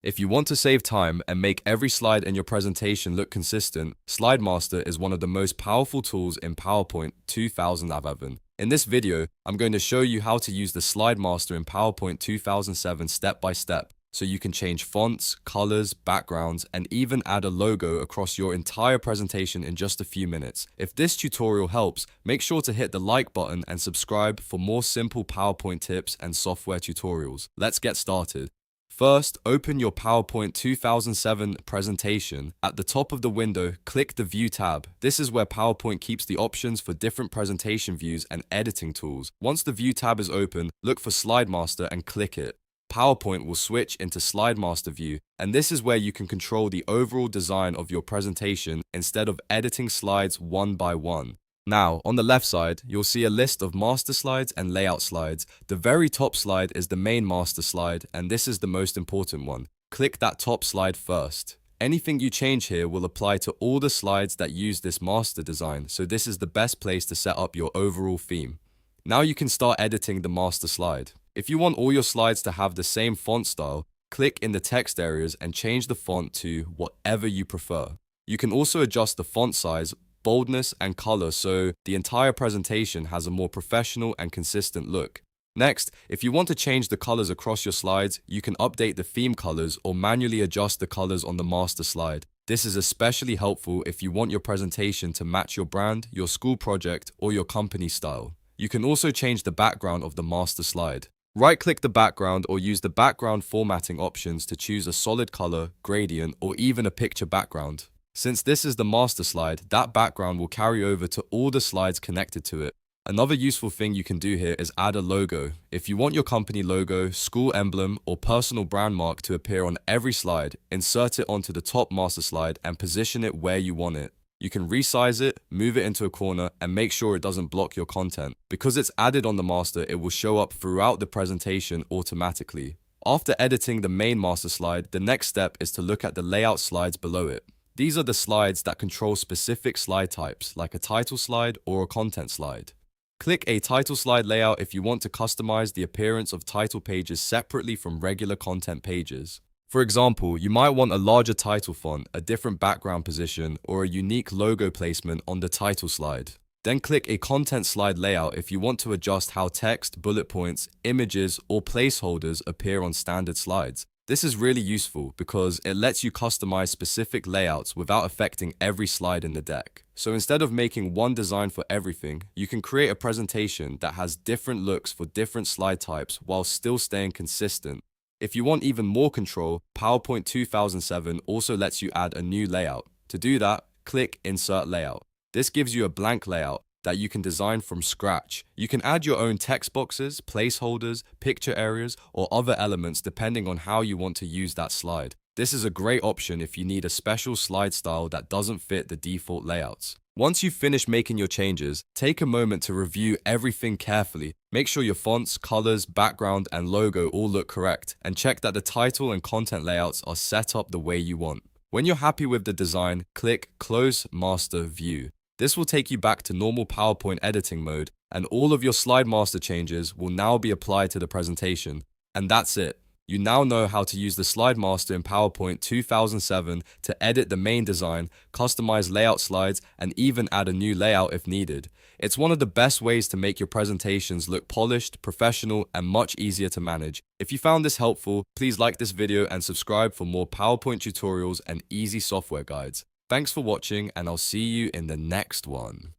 If you want to save time and make every slide in your presentation look consistent, Slide Master is one of the most powerful tools in PowerPoint 2007. In this video, I'm going to show you how to use the Slide Master in PowerPoint 2007 step by step, so you can change fonts, colors, backgrounds, and even add a logo across your entire presentation in just a few minutes. If this tutorial helps, make sure to hit the like button and subscribe for more simple PowerPoint tips and software tutorials. Let's get started. First, open your PowerPoint 2007 presentation. At the top of the window, click the View tab. This is where PowerPoint keeps the options for different presentation views and editing tools. Once the View tab is open, look for Slide Master and click it. PowerPoint will switch into Slide Master view, and this is where you can control the overall design of your presentation instead of editing slides one by one. Now, on the left side, you'll see a list of master slides and layout slides. The very top slide is the main master slide, and this is the most important one. Click that top slide first. Anything you change here will apply to all the slides that use this master design, so this is the best place to set up your overall theme. Now you can start editing the master slide. If you want all your slides to have the same font style, click in the text areas and change the font to whatever you prefer. You can also adjust the font size, boldness, and color so the entire presentation has a more professional and consistent look. Next, if you want to change the colors across your slides, you can update the theme colors or manually adjust the colors on the master slide. This is especially helpful if you want your presentation to match your brand, your school project, or your company style. You can also change the background of the master slide. Right-click the background or use the background formatting options to choose a solid color, gradient, or even a picture background. Since this is the master slide, that background will carry over to all the slides connected to it. Another useful thing you can do here is add a logo. If you want your company logo, school emblem, or personal brand mark to appear on every slide, insert it onto the top master slide and position it where you want it. You can resize it, move it into a corner, and make sure it doesn't block your content. Because it's added on the master, it will show up throughout the presentation automatically. After editing the main master slide, the next step is to look at the layout slides below it. These are the slides that control specific slide types, like a title slide or a content slide. Click a title slide layout if you want to customize the appearance of title pages separately from regular content pages. For example, you might want a larger title font, a different background position, or a unique logo placement on the title slide. Then click a content slide layout if you want to adjust how text, bullet points, images, or placeholders appear on standard slides. This is really useful because it lets you customize specific layouts without affecting every slide in the deck. So instead of making one design for everything, you can create a presentation that has different looks for different slide types while still staying consistent. If you want even more control, PowerPoint 2007 also lets you add a new layout. To do that, click Insert Layout. This gives you a blank layout that you can design from scratch. You can add your own text boxes, placeholders, picture areas, or other elements depending on how you want to use that slide. This is a great option if you need a special slide style that doesn't fit the default layouts. Once you've finished making your changes, take a moment to review everything carefully. Make sure your fonts, colors, background, and logo all look correct, and check that the title and content layouts are set up the way you want. When you're happy with the design, click Close Master View. This will take you back to normal PowerPoint editing mode, and all of your Slide Master changes will now be applied to the presentation. And that's it. You now know how to use the Slide Master in PowerPoint 2007 to edit the main design, customize layout slides, and even add a new layout if needed. It's one of the best ways to make your presentations look polished, professional, and much easier to manage. If you found this helpful, please like this video and subscribe for more PowerPoint tutorials and easy software guides. Thanks for watching, and I'll see you in the next one.